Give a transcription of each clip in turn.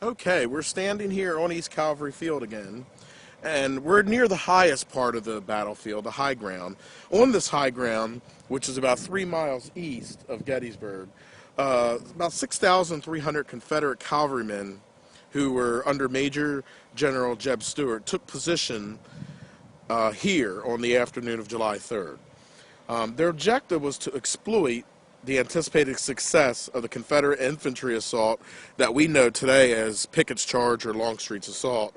Okay, we're standing here on East Cavalry Field again, and we're near the highest part of the battlefield, the high ground. On this high ground, which is about 3 miles east of Gettysburg, about 6,300 Confederate cavalrymen who were under Major General Jeb Stuart took position here on the afternoon of July 3rd. Their objective was to exploit the anticipated success of the Confederate infantry assault that we know today as Pickett's Charge or Longstreet's assault,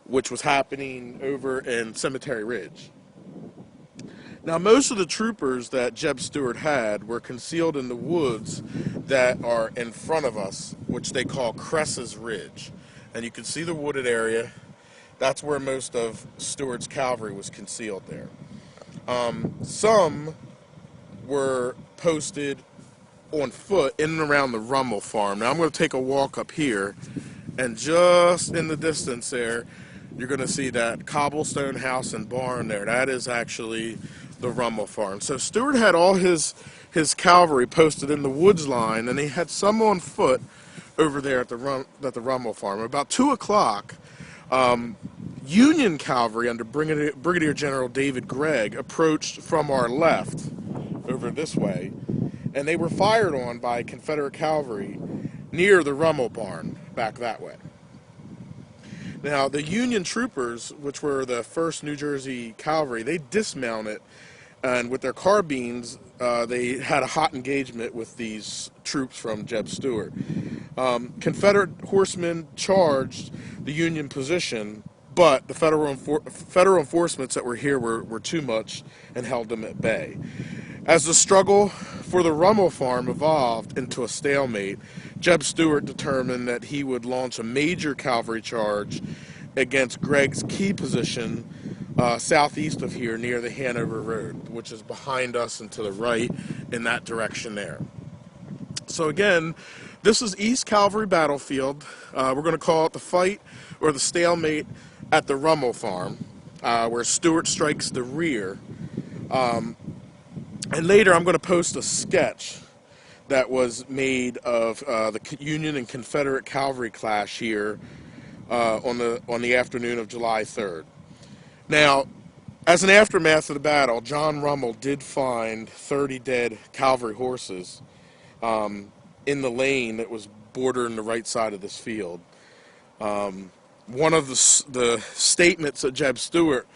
which was happening over in Cemetery Ridge. Now, most of the troopers that Jeb Stuart had were concealed in the woods that are in front of us, which they call Cress's Ridge. And you can see the wooded area. That's where most of Stuart's cavalry was concealed there. Some were posted on foot in and around the Rummel farm. Now I'm going to take a walk up here, and just in the distance there, you're going to see that cobblestone house and barn there. That is actually the Rummel farm. So Stuart had all his cavalry posted in the woods line, and he had some on foot over there at the Rummel farm. About 2 o'clock, Union cavalry under Brigadier General David Gregg approached from our left over this way, and they were fired on by Confederate cavalry near the Rummel barn back that way. Now, the Union troopers, which were the 1st New Jersey Cavalry, they dismounted, and with their carbines, they had a hot engagement with these troops from Jeb Stuart. Confederate horsemen charged the Union position, but the federal enforcements that were here were too much and held them at bay. As the struggle for the Rummel farm evolved into a stalemate, Jeb Stuart determined that he would launch a major cavalry charge against Gregg's key position southeast of here near the Hanover Road, which is behind us and to the right in that direction there. So again, this is East Cavalry Battlefield. We're going to call it the fight or the stalemate at the Rummel farm, where Stuart strikes the rear. And later I'm going to post a sketch that was made of the Union and Confederate cavalry clash here on the afternoon of July 3rd. Now, as an aftermath of the battle, John Rummel did find 30 dead cavalry horses in the lane that was bordering the right side of this field. One of the statements that Jeb Stuart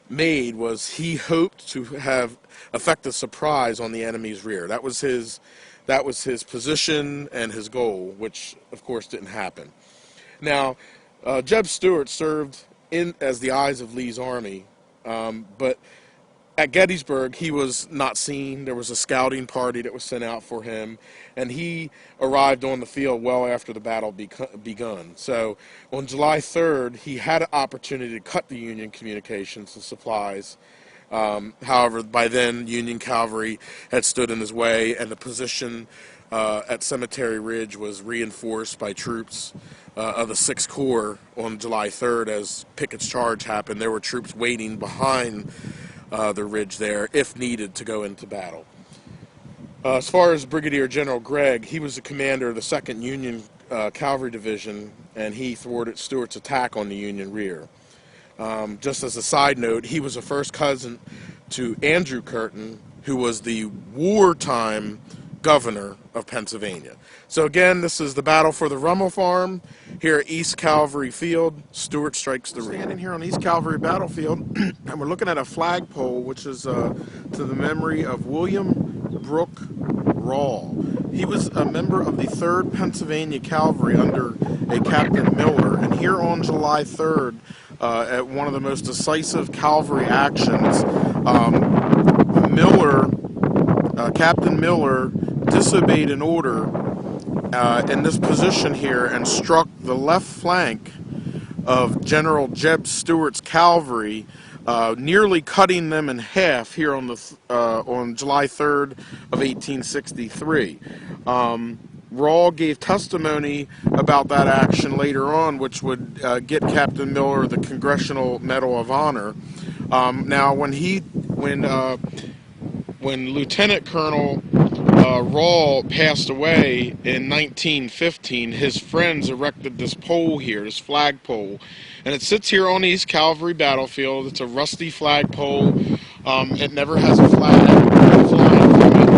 made was he hoped to have effective surprise on the enemy's rear. That was his position and his goal, which of course didn't happen. Now, Jeb Stuart served as the eyes of Lee's army, but at Gettysburg he was not seen. There was a scouting party that was sent out for him, and he arrived on the field well after the battle begun. So on July 3rd, he had an opportunity to cut the Union communications and supplies. However, by then, Union cavalry had stood in his way, and the position at Cemetery Ridge was reinforced by troops of the 6th Corps on July 3rd. As Pickett's Charge happened, there were troops waiting behind the ridge there, if needed, to go into battle. As far as Brigadier General Gregg, he was the commander of the 2nd Union Cavalry Division, and he thwarted Stuart's attack on the Union rear. Just as a side note, he was a first cousin to Andrew Curtin, who was the wartime governor of Pennsylvania. So again, this is the battle for the Rummel farm here at East Cavalry Field. Stuart strikes the rear. Standing here on East Cavalry Battlefield, and we're looking at a flagpole, which is to the memory of William Brooke Rawle. He was a member of the 3rd Pennsylvania Cavalry under a Captain Miller, and here on July 3rd, at one of the most decisive cavalry actions, Captain Miller disobeyed an order in this position here and struck the left flank of General Jeb Stuart's cavalry, nearly cutting them in half here on July 3rd of 1863. Rawle gave testimony about that action later on, which would get Captain Miller the Congressional Medal of Honor. Now, when Lieutenant Colonel Rawl passed away in 1915, his friends erected this pole here, this flagpole, and it sits here on the East Cavalry battlefield. It's a rusty flagpole. It never has a flag flying from it.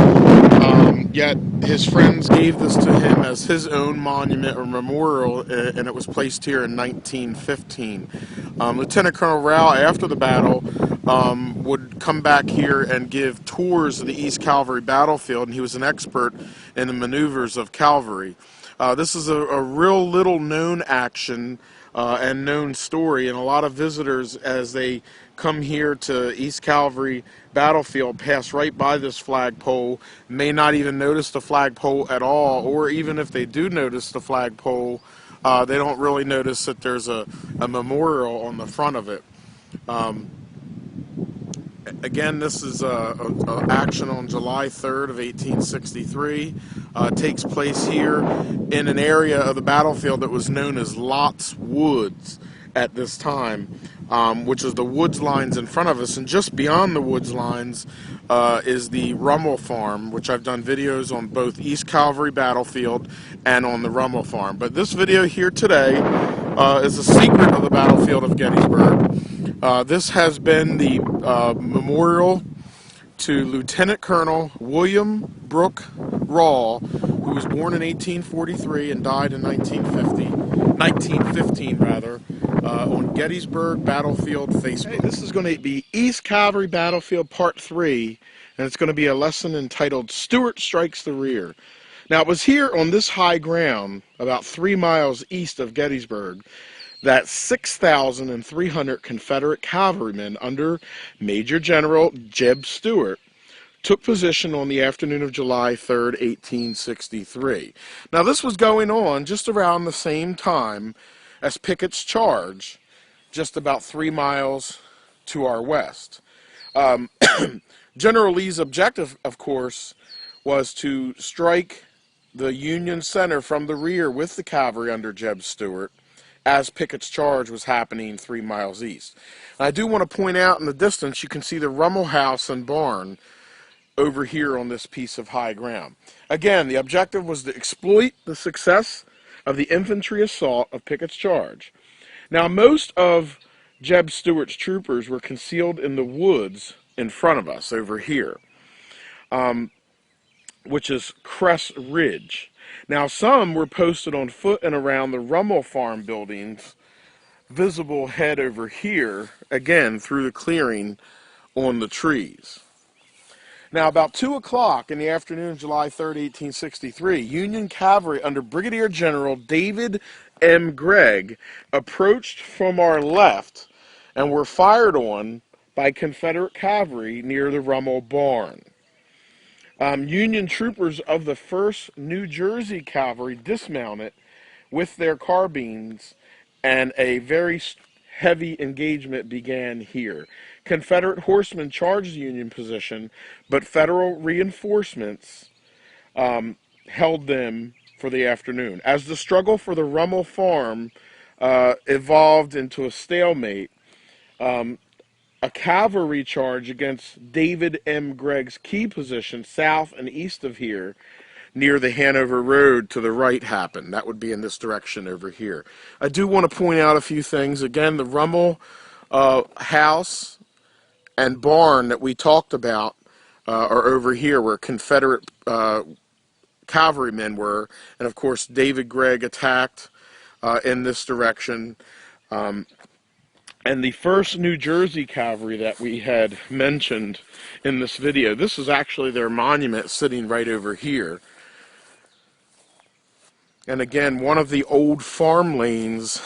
Yet his friends gave this to him as his own monument or memorial, and it was placed here in 1915. Lieutenant Colonel Rao, after the battle, would come back here and give tours of the East Cavalry battlefield, and he was an expert in the maneuvers of cavalry. This is a real little known action and known story, and a lot of visitors, as they come here to East Cavalry battlefield, pass right by this flagpole, may not even notice the flagpole at all, or even if they do notice the flagpole, they don't really notice that there's a memorial on the front of it. Again, this is a action on July 3rd of 1863. Takes place here in an area of the battlefield that was known as Lott's Woods at this time, which is the woods lines in front of us. And just beyond the woods lines is the Rummel Farm, which I've done videos on both East Cavalry battlefield and on the Rummel Farm. But this video here today is a secret of the battlefield of Gettysburg. This has been the memorial to Lieutenant Colonel William Brooke Rawl, who was born in 1843 and died in 1915 rather, on Gettysburg Battlefield Facebook. Hey, this is going to be East Cavalry Battlefield Part 3, and it's going to be a lesson entitled Stuart Strikes the Rear. Now, it was here on this high ground, about 3 miles east of Gettysburg, that 6,300 Confederate cavalrymen under Major General Jeb Stuart took position on the afternoon of July 3rd, 1863. Now, this was going on just around the same time as Pickett's charge, just about 3 miles to our west. General Lee's objective, of course, was to strike the Union center from the rear with the cavalry under Jeb Stuart, as Pickett's charge was happening 3 miles east. And I do want to point out in the distance, you can see the Rummel House and barn over here on this piece of high ground. Again, the objective was to exploit the success of the infantry assault of Pickett's charge. Now, most of Jeb Stuart's troopers were concealed in the woods in front of us over here, which is Cress Ridge. Now, some were posted on foot and around the Rummel Farm buildings, visible head over here, again, through the clearing on the trees. Now, about 2 o'clock in the afternoon of July 3rd, 1863, Union cavalry under Brigadier General David M. Gregg approached from our left and were fired on by Confederate cavalry near the Rummel barn. Union troopers of the 1st New Jersey Cavalry dismounted with their carbines, and a very heavy engagement began here. Confederate horsemen charged the Union position, but Federal reinforcements held them for the afternoon. As the struggle for the Rummel Farm evolved into a stalemate, a cavalry charge against David M. Gregg's key position south and east of here near the Hanover Road to the right happened. That would be in this direction over here. I do want to point out a few things. Again, the Rummel house and barn that we talked about are over here where Confederate cavalrymen were. And of course, David Gregg attacked in this direction. And the 1st New Jersey Cavalry that we had mentioned in this video, this is actually their monument sitting right over here. And again, one of the old farm lanes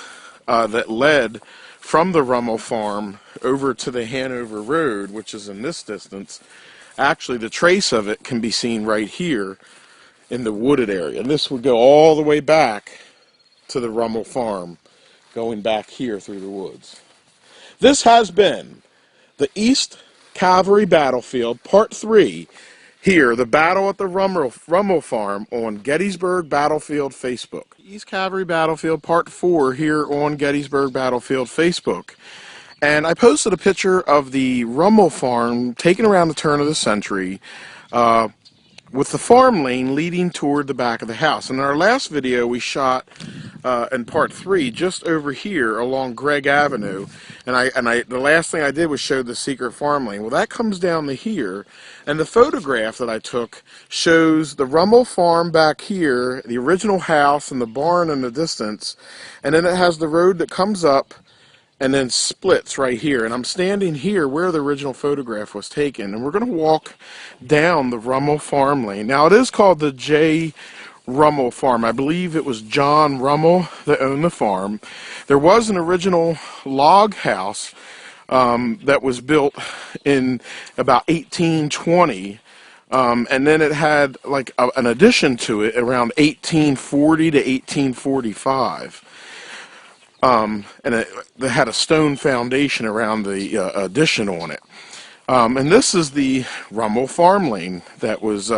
that led from the Rummel Farm over to the Hanover Road, which is in this distance, actually the trace of it can be seen right here in the wooded area. And this would go all the way back to the Rummel Farm, going back here through the woods. This has been the East Cavalry Battlefield, Part 3, here, the battle at the Rummel Farm on Gettysburg Battlefield Facebook. East Cavalry Battlefield, Part 4, here on Gettysburg Battlefield Facebook. And I posted a picture of the Rummel Farm taken around the turn of the century, with the farm lane leading toward the back of the house. In our last video, we shot in part 3 just over here along Gregg Avenue, and the last thing I did was show the secret farm lane. Well, that comes down to here, and the photograph that I took shows the Rummel farm back here, the original house and the barn in the distance, and then it has the road that comes up and then splits right here. And I'm standing here where the original photograph was taken, and we're going to walk down the Rummel farm lane. Now, it is called the J. Rummel farm. I believe it was John Rummel that owned the farm. There was an original log house that was built in about 1820. And then it had like an addition to it around 1840 to 1845. And it had a stone foundation around the addition on it. And this is the Rummel farm lane that was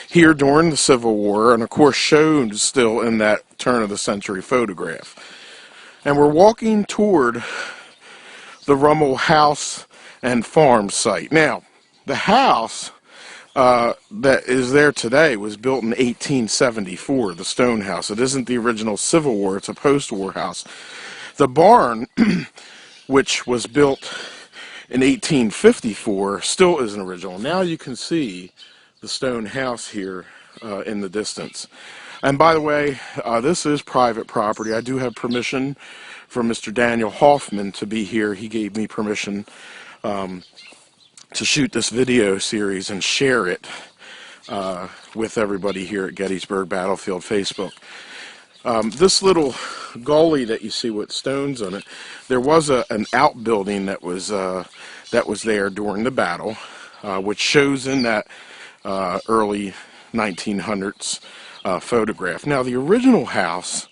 here during the Civil War, and of course shown still in that turn of the century photograph. And we're walking toward the Rummel house and farm site. Now, the house that is there today was built in 1874, the stone house. It isn't the original Civil War, it's a post-war house. The barn, which was built in 1854, still isn't original. Now you can see the stone house here in the distance. And by the way, this is private property. I do have permission from Mr. Daniel Hoffman to be here. He gave me permission to shoot this video series and share it with everybody here at Gettysburg Battlefield Facebook. This little gully that you see with stones on it, there was an outbuilding that was there during the battle, which shows in that early 1900s photograph. Now, the original house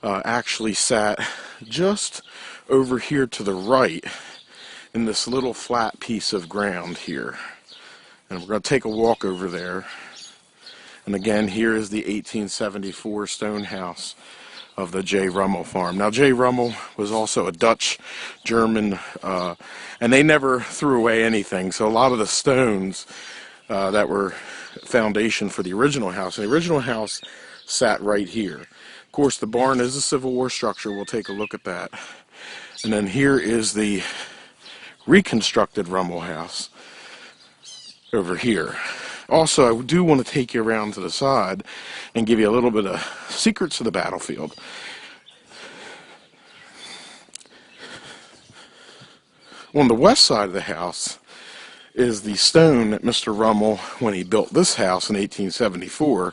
actually sat just over here to the right in this little flat piece of ground here. And we're going to take a walk over there. And again, here is the 1874 stone house of the J. Rummel farm. Now, J. Rummel was also a Dutch-German, and they never threw away anything. So a lot of the stones that were foundation for the original house, and the original house sat right here. Of course, the barn is a Civil War structure. We'll take a look at that. And then here is the reconstructed Rummel house over here. Also, I do want to take you around to the side and give you a little bit of secrets of the battlefield. On the west side of the house is the stone that Mr. Rummel, when he built this house in 1874,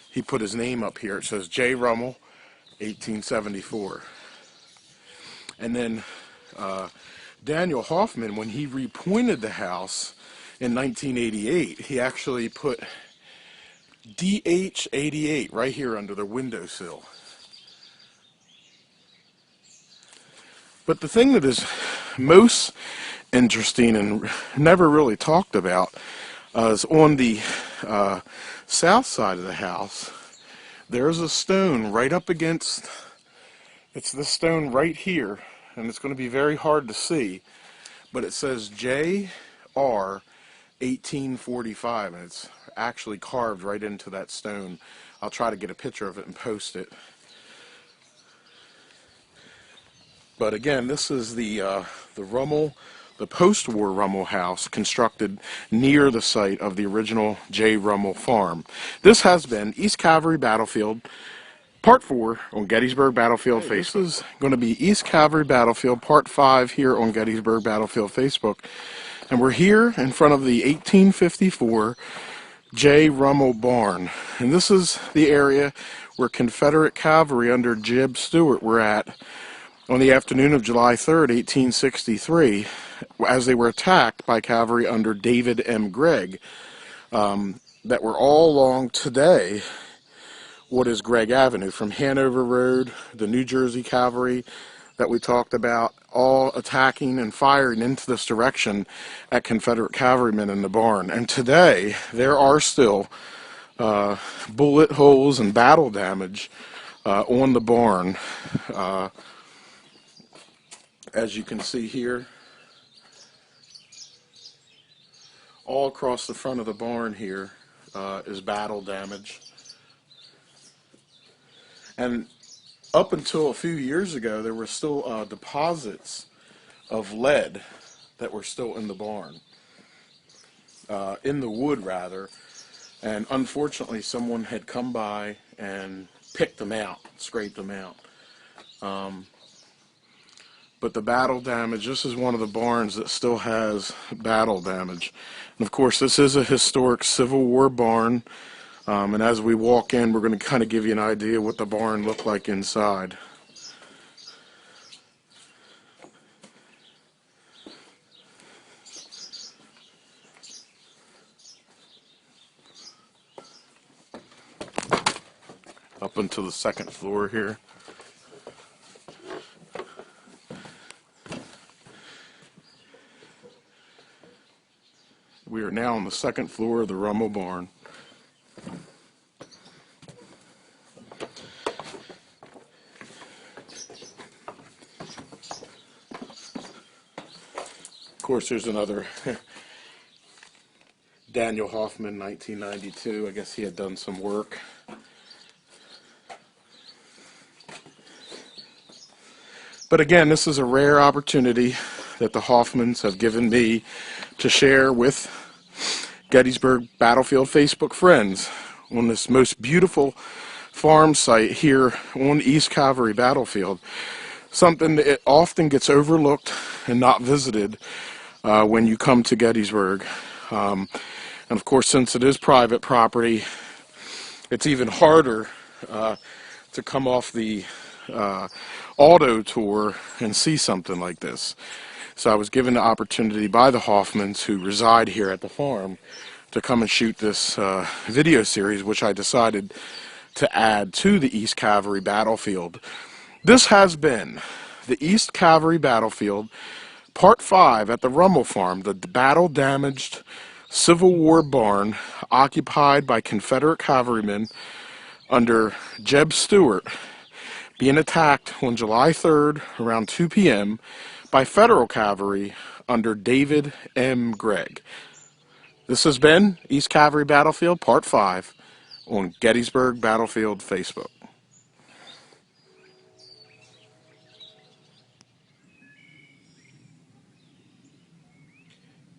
he put his name up here. It says J. Rummel, 1874. And then Daniel Hoffman, when he repointed the house in 1988, he actually put DH88 right here under the windowsill. But the thing that is most interesting and never really talked about is on the south side of the house, there's a stone right up against, it's this stone right here, and it's going to be very hard to see, but it says JR 1845, and it's actually carved right into that stone. I'll try to get a picture of it and post it. But again, this is the Rummel, the post-war Rummel house constructed near the site of the original J. Rummel farm. This has been East Cavalry Battlefield, Part 4 on Gettysburg Battlefield Facebook. This is going to be East Cavalry Battlefield, Part 5 here on Gettysburg Battlefield Facebook. And we're here in front of the 1854 J. Rummel barn. And this is the area where Confederate cavalry under Jeb Stuart were at on the afternoon of July 3rd, 1863, as they were attacked by cavalry under David M. Gregg, that were all along today what is Gregg Avenue, from Hanover Road, the New Jersey cavalry that we talked about, all attacking and firing into this direction at Confederate cavalrymen in the barn. And today, there are still bullet holes and battle damage on the barn, as you can see here. All across the front of the barn here is battle damage. And up until a few years ago, there were still deposits of lead that were still in the barn, in the wood rather. And unfortunately, someone had come by and picked them out, scraped them out. But the battle damage, this is one of the barns that still has battle damage. And of course, this is a historic Civil War barn. And as we walk in, we're going to kind of give you an idea what the barn looked like inside. Up into the second floor here. We are now on the second floor of the Rummel barn. Of course, there's another Daniel Hoffman, 1992. I guess he had done some work. But again, this is a rare opportunity that the Hoffmans have given me to share with Gettysburg Battlefield Facebook friends on this most beautiful farm site here on East Cavalry Battlefield. Something that often gets overlooked and not visited when you come to Gettysburg. And of course, since it is private property, it's even harder to come off the auto tour and see something like this. So I was given the opportunity by the Hoffmans, who reside here at the farm, to come and shoot this video series, which I decided to add to the East Cavalry Battlefield. This has been the East Cavalry Battlefield, Part 5 at the Rummel Farm, the battle-damaged Civil War barn occupied by Confederate cavalrymen under Jeb Stuart, being attacked on July 3rd around 2 p.m. by Federal cavalry under David M. Gregg. This has been East Cavalry Battlefield Part 5 on Gettysburg Battlefield Facebook.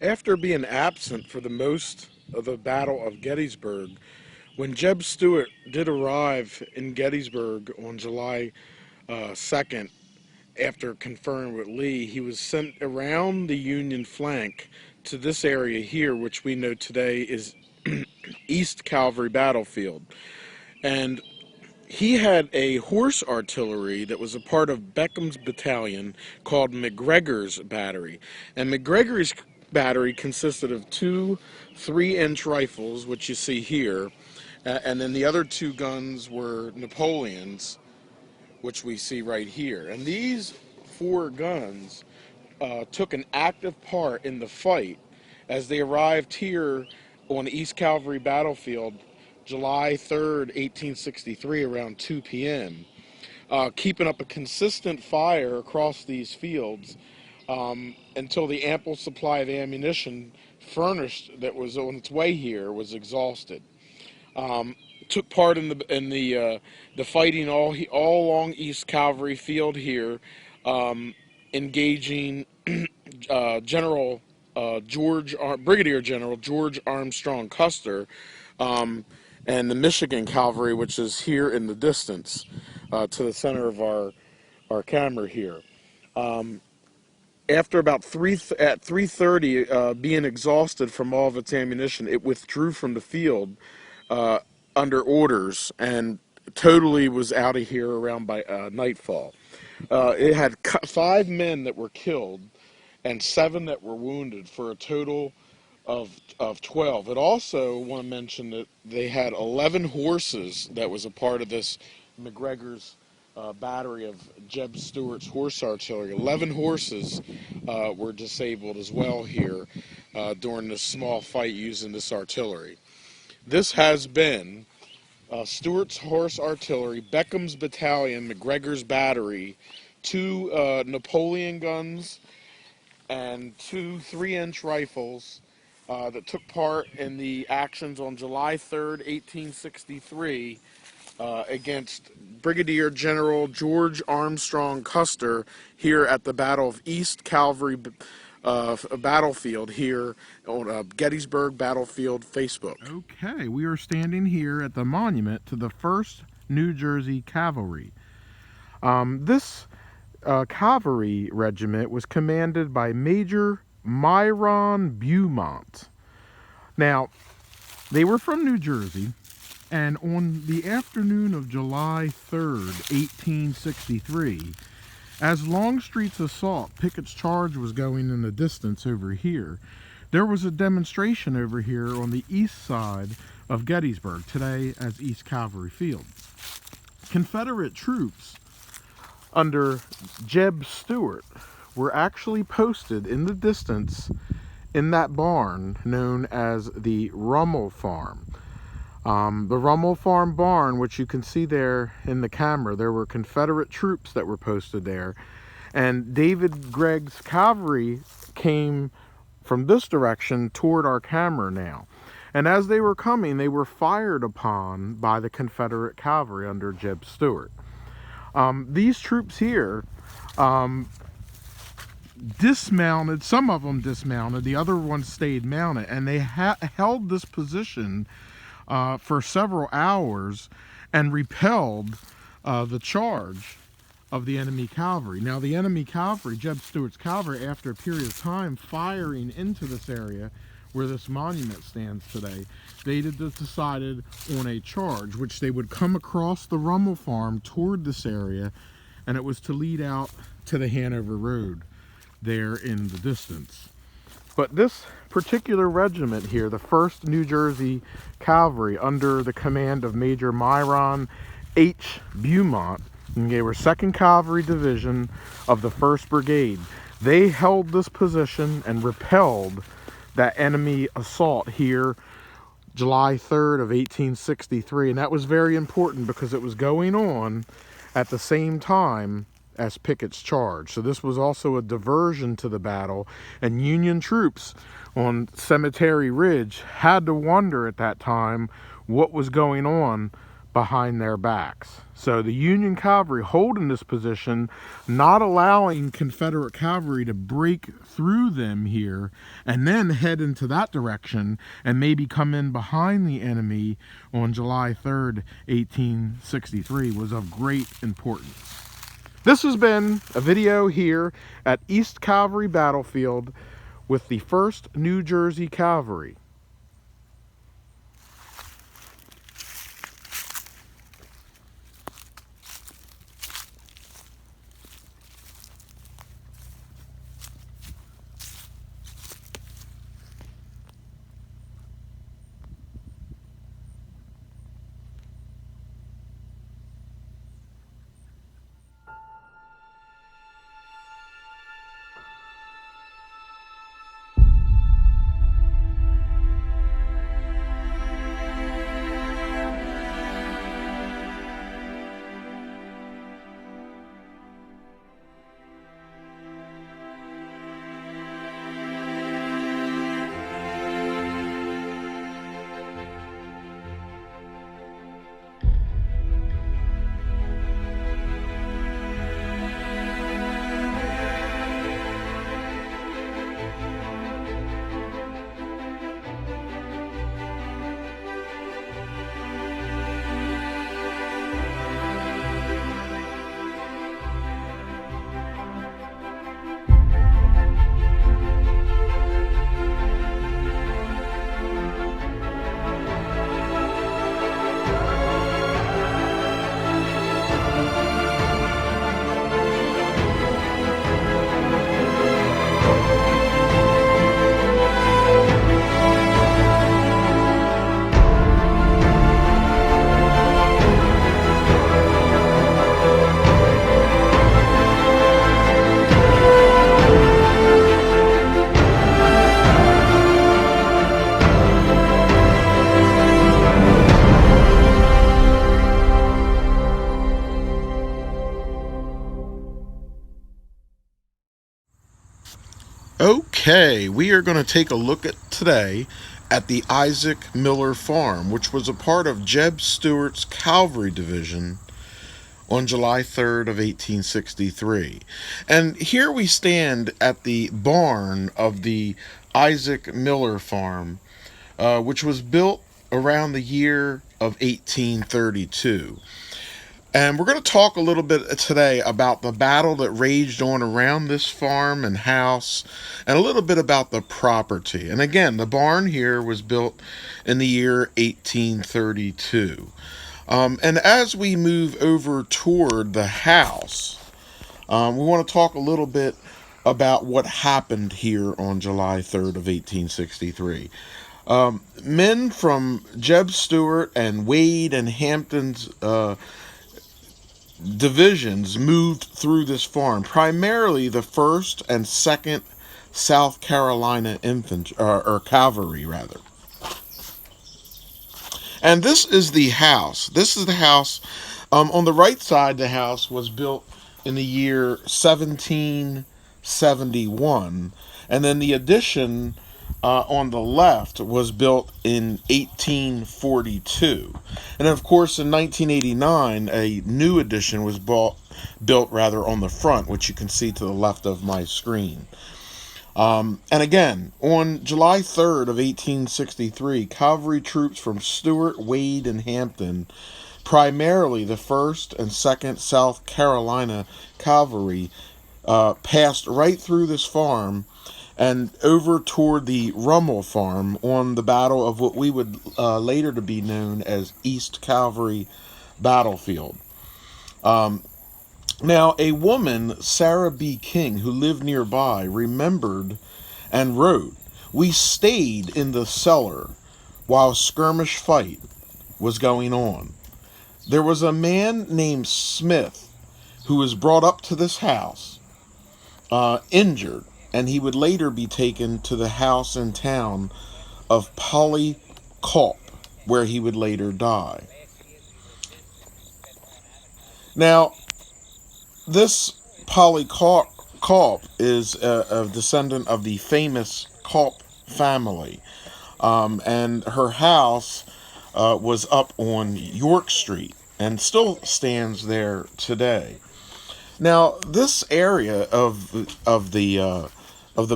After being absent for the most of the Battle of Gettysburg, when Jeb Stuart did arrive in Gettysburg on July 2nd, after conferring with Lee, he was sent around the Union flank to this area here, which we know today is East Cavalry Battlefield. And he had a horse artillery that was a part of Beckham's battalion called McGregor's battery. And McGregor's battery consisted of two 3-inch rifles, which you see here, and then the other two guns were Napoleon's, which we see right here. And these 4 guns took an active part in the fight as they arrived here on the East Cavalry Battlefield July 3rd, 1863, around 2 p.m., keeping up a consistent fire across these fields until the ample supply of ammunition furnished that was on its way here was exhausted. Took part in the fighting all along East Cavalry Field here, engaging Brigadier General George Armstrong Custer, and the Michigan Cavalry, which is here in the distance, to the center of our camera here. After about 3:30, being exhausted from all of its ammunition, it withdrew from the field under orders and totally was out of here around by nightfall. It had 5 men that were killed and 7 that were wounded, for a total of 12. It also want to mention that they had 11 horses that was a part of this McGregor's battery of Jeb Stuart's horse artillery. 11 horses were disabled as well here during this small fight using this artillery. This has been Stuart's horse artillery, Beckham's battalion, McGregor's battery, 2 Napoleon guns, and 2 3-inch rifles, that took part in the actions on July 3rd, 1863, against Brigadier General George Armstrong Custer here at the Battle of East Cavalry battlefield here on Gettysburg Battlefield Facebook. Okay, we are standing here at the monument to the 1st New Jersey Cavalry. This cavalry regiment was commanded by Major Myron Beaumont. Now, they were from New Jersey, and on the afternoon of July 3rd, 1863, as Longstreet's assault, Pickett's charge, was going in the distance over here, there was a demonstration over here on the east side of Gettysburg, today as East Cavalry Field. Confederate troops under Jeb Stuart were actually posted in the distance in that barn known as the Rummel Farm. The Rummel Farm barn, which you can see there in the camera, there were Confederate troops that were posted there. And David Gregg's cavalry came from this direction toward our camera now. And as they were coming, they were fired upon by the Confederate cavalry under Jeb Stuart. These troops here dismounted, some of them dismounted, the other ones stayed mounted, and they held this position for several hours and repelled the charge of the enemy cavalry. Now, the enemy cavalry, Jeb Stuart's cavalry, after a period of time firing into this area where this monument stands today, they decided on a charge, which they would come across the Rummel Farm toward this area, and it was to lead out to the Hanover Road there in the distance. But this particular regiment here, the 1st New Jersey Cavalry, under the command of Major Myron H. Beaumont, and they were 2nd Cavalry Division of the 1st Brigade. They held this position and repelled that enemy assault here July 3rd of 1863. And that was very important because it was going on at the same time as Pickett's charge. So this was also a diversion to the battle, and Union troops on Cemetery Ridge had to wonder at that time what was going on behind their backs. So the Union cavalry holding this position, not allowing Confederate cavalry to break through them here and then head into that direction and maybe come in behind the enemy on July 3rd, 1863, was of great importance. This has been a video here at East Cavalry Battlefield with the 1st New Jersey Cavalry. Okay, we are going to take a look at today at the Isaac Miller Farm, which was a part of Jeb Stuart's Cavalry Division on July 3rd of 1863. And here we stand at the barn of the Isaac Miller Farm, which was built around the year of 1832. And we're going to talk a little bit today about the battle that raged on around this farm and house, and a little bit about the property. And again, the barn here was built in the year 1832. And as we move over toward the house, we want to talk a little bit about what happened here on July 3rd of 1863. Men from Jeb Stuart and Wade and Hampton's divisions moved through this farm, primarily the 1st and 2nd South Carolina Infantry, or Cavalry, rather. And this is the house. This is the house. On the right side, the house was built in the year 1771. And then the addition on the left was built in 1842. And of course, in 1989, a new addition was built rather on the front, which you can see to the left of my screen. And again, on July 3rd of 1863, cavalry troops from Stuart, Wade, and Hampton, primarily the 1st and 2nd South Carolina Cavalry, passed right through this farm and over toward the Rummel Farm on the battle of what we would later to be known as East Cavalry Battlefield. Now, a woman, Sarah B. King, who lived nearby, remembered and wrote, "We stayed in the cellar while a skirmish fight was going on. There was a man named Smith who was brought up to this house, injured, and he would later be taken to the house in town of Polyculp, where he would later die." Now, this Polyculp is a descendant of the famous Culp family, and her house was up on York Street and still stands there today. Now, this area of the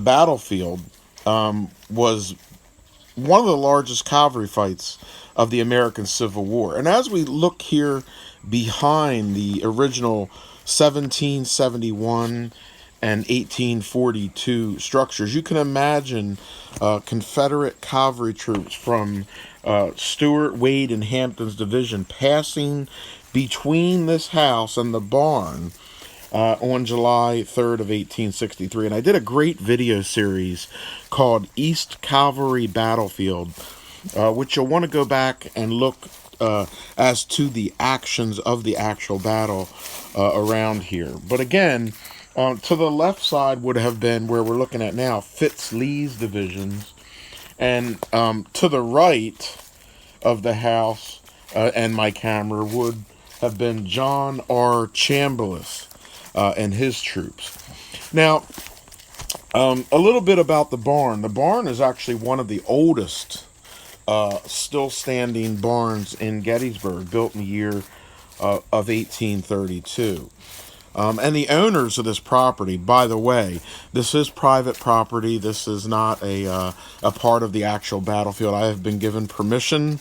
battlefield was one of the largest cavalry fights of the American Civil War. And as we look here behind the original 1771 and 1842 structures, you can imagine Confederate cavalry troops from Stuart, Wade, and Hampton's division passing between this house and the barn on July 3rd of 1863. And I did a great video series called East Cavalry Battlefield, which you'll want to go back and look as to the actions of the actual battle around here. But again, to the left side would have been where we're looking at now, Fitz Lee's divisions. And to the right of the house and my camera would have been John R. Chambliss and his troops. Now, a little bit about the barn. The barn is actually one of the oldest still standing barns in Gettysburg, built in the year of 1832. And the owners of this property, by the way, this is private property. This is not a part of the actual battlefield. I have been given permission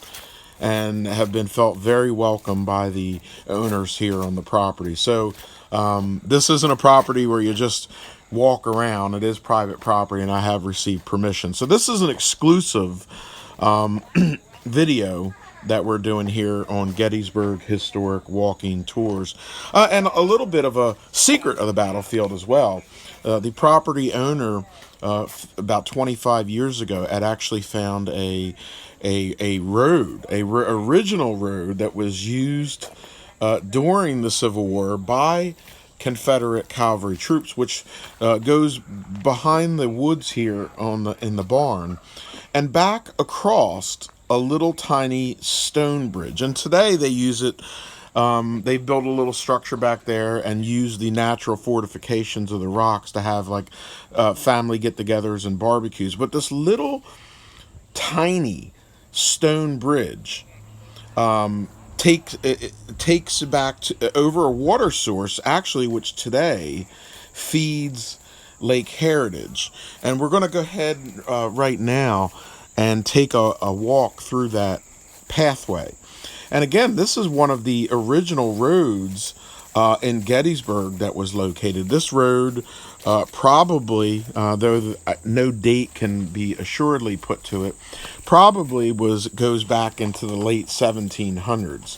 and have been felt very welcome by the owners here on the property. So this isn't a property where you just walk around. It is private property, and I have received permission. So this is an exclusive video that we're doing here on Gettysburg Historic Walking Tours. And a little bit of a secret of the battlefield as well. The property owner, about 25 years ago, had actually found a road, original road that was used during the Civil War by Confederate cavalry troops, which goes behind the woods here in the barn and back across a little tiny stone bridge. And today they use it They've built a little structure back there and used the natural fortifications of the rocks to have like family get-togethers and barbecues. But this little tiny stone bridge takes back to, over a water source, actually, which today feeds Lake Heritage. And we're going to go ahead right now and take a walk through that pathway. And again, this is one of the original roads in Gettysburg that was located. This road probably, though no date can be assuredly put to it, probably goes back into the late 1700s.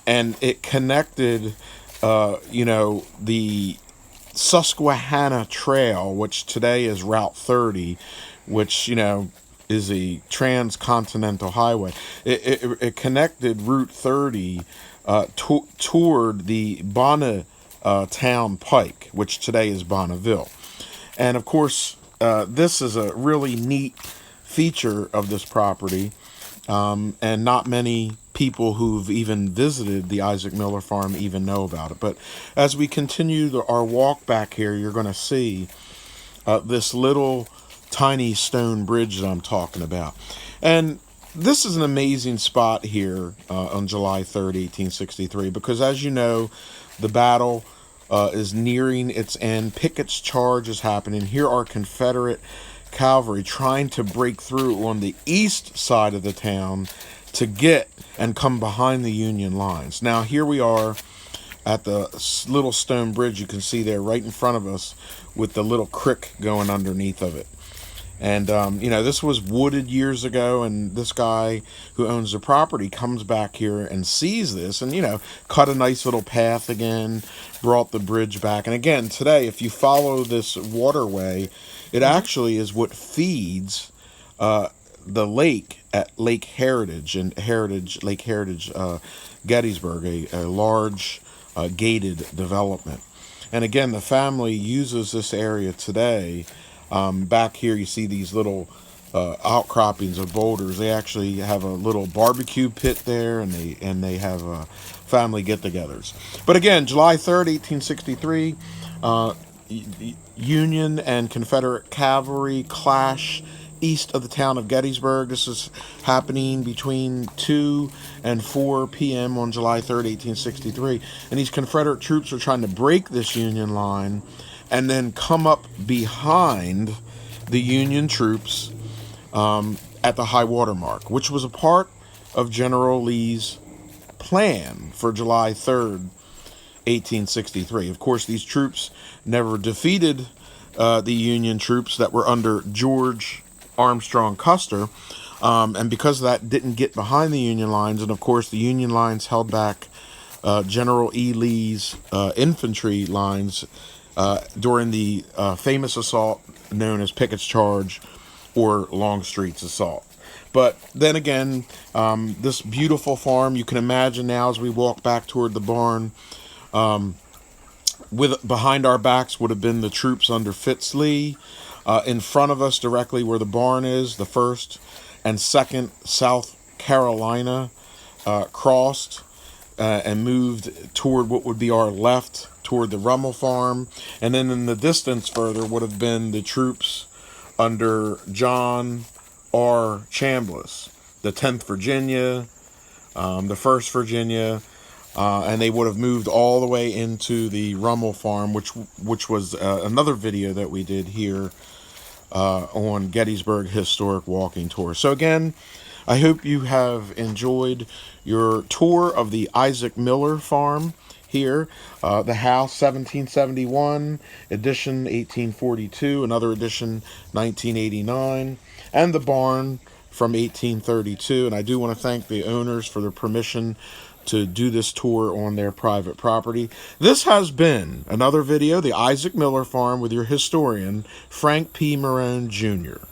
And it connected, the Susquehanna Trail, which today is Route 30, which, is a transcontinental highway. It connected Route 30 toward the Bonnetown Pike, which today is Bonneville. And of course, this is a really neat feature of this property, and not many people who've even visited the Isaac Miller farm even know about it. But as we continue our walk back here, you're going to see this little tiny stone bridge that I'm talking about. And this is an amazing spot here on July 3rd, 1863, because as you know, the battle is nearing its end. Pickett's charge is happening. Here are Confederate cavalry trying to break through on the east side of the town to get and come behind the Union lines. Now, here we are at the little stone bridge you can see there right in front of us with the little creek going underneath of it. And, this was wooded years ago, and this guy who owns the property comes back here and sees this and, cut a nice little path again, brought the bridge back. And again, today, if you follow this waterway, it actually is what feeds the lake at Lake Heritage and Lake Heritage, Gettysburg, a large gated development. And again, the family uses this area today. Back here, you see these little outcroppings of boulders. They actually have a little barbecue pit there, and they have family get-togethers. But again, July 3rd, 1863, Union and Confederate cavalry clash east of the town of Gettysburg. This is happening between 2 and 4 p.m. on July 3rd, 1863. And these Confederate troops are trying to break this Union line and then come up behind the Union troops at the high water mark, which was a part of General Lee's plan for July 3rd, 1863. Of course, these troops never defeated the Union troops that were under George Armstrong Custer, and because of that, didn't get behind the Union lines. And of course, the Union lines held back General E. Lee's infantry lines during the famous assault known as Pickett's Charge or Longstreet's assault. But then again, this beautiful farm, you can imagine now as we walk back toward the barn, behind our backs would have been the troops under Fitz Lee. In front of us, directly where the barn is, the 1st and 2nd South Carolina crossed and moved toward what would be our left, toward the Rummel farm. And then in the distance further would have been the troops under John R. Chambliss, the 10th Virginia, the 1st Virginia, and they would have moved all the way into the Rummel farm, which was another video that we did here on Gettysburg Historic Walking Tour. So again, I hope you have enjoyed your tour of the Isaac Miller farm here. The house, 1771, edition 1842, another edition 1989, and the barn from 1832. And I do want to thank the owners for their permission to do this tour on their private property. This has been another video, the Isaac Miller Farm, with your historian, Frank P. Marone, Jr.